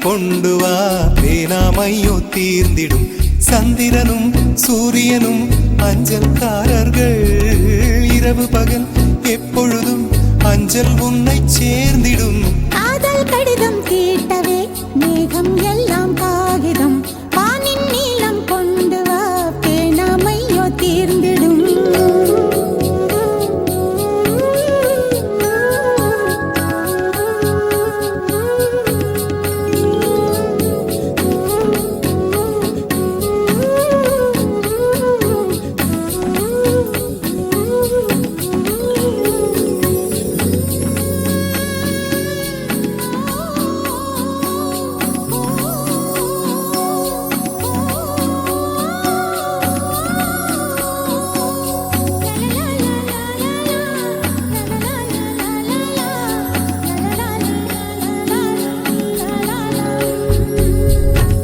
கொண்டு வா பேனாமையோ தீர்ந்திடும் சந்திரனும் சூரியனும் அஞ்சல்காரர்கள் இரவு பகல் எப்பொழுதும் அஞ்சல் உன்னை சேர்ந்திடும் காதல் கடிதம் தீட்டவே மேகம் எல்லாம் காகிதம் வானின் நீளம் கொண்டு வா பேனாமையோ தீர்ந்திடும்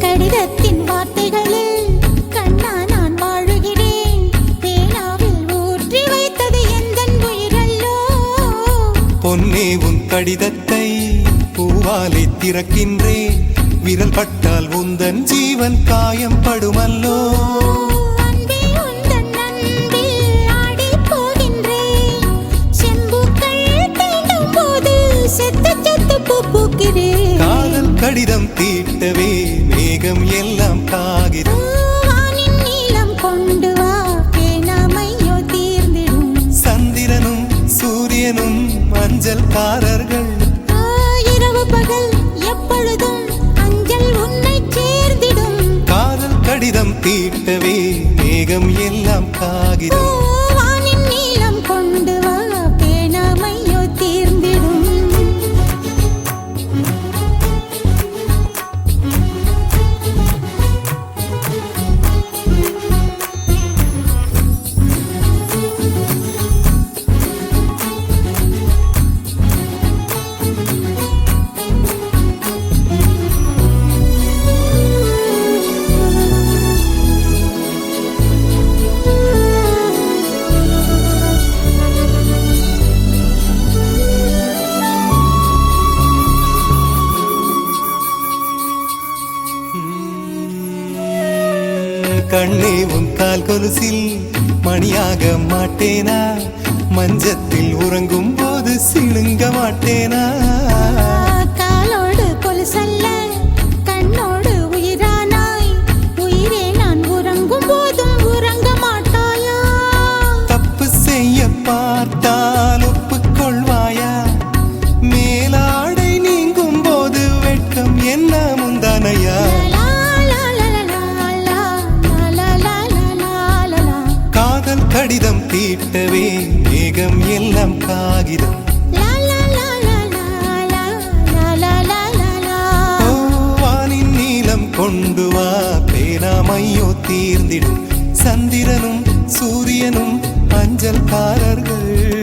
கடிதத்தின் வார்த்தைகளில் கண்ணா நான் வாழுகிறேன் பேனாவில் ஊற்றி வைத்தது எந்தன் உயிரல்லோ பொன்னே உன் கடிதத்தை பூவாலை திறக்கின்றேன் விரல் பட்டால் உந்தன் ஜீவன் காயம் படுமல்லோ அன்பே உந்தன் அன்பில் ஆடிப் போகின்றேன் செம்புக்கள் தீண்டும் போது செத்து செத்து பூ பூக்கிறேன் காதல் கடிதம் தீட்டவே மேகம் எல்லாம் காகிதம் வானின் நீளம் கொண்டு வா பேனாமையோ தீர்ந்திடும் சந்திரனும் சூரியனும் அஞ்சல்காரர்கள் இரவு பகல் எப்பொழுதும் அஞ்சல் உன்னை சேர்ந்திடும் காதல் கடிதம் தீட்டவே மேகம் எல்லாம் காகிதம் வானின் நீளம் கொண்டு வா பேனாமையோ தீர்ந்திடும் கண்ணே உன் கால் கொலுசில் மணியாக மாட்டேனா மஞ்சத்தில் உறங்கும் போது சிணுங்க மாட்டேனா காலோடு கொலுசல்ல கண்ணோடு உயிரானாய் உயிரே நான் உறங்கும் போதும் உறங்க மாட்டாயா தப்பு செய்ய பார்த்தால் ஒப்புக்கொள்வாயா மேலாடை நீங்கும் போது வெட்கம் என்ன முந்தானையா காதல் கடிதம் தீட்டவே மேகம் எல்லாம் காகிதம் வானின் நீளம் கொண்டு வா பேனாமையோ தீர்ந்திடும் சந்திரனும் சூரியனும் அஞ்சல்காரர்கள்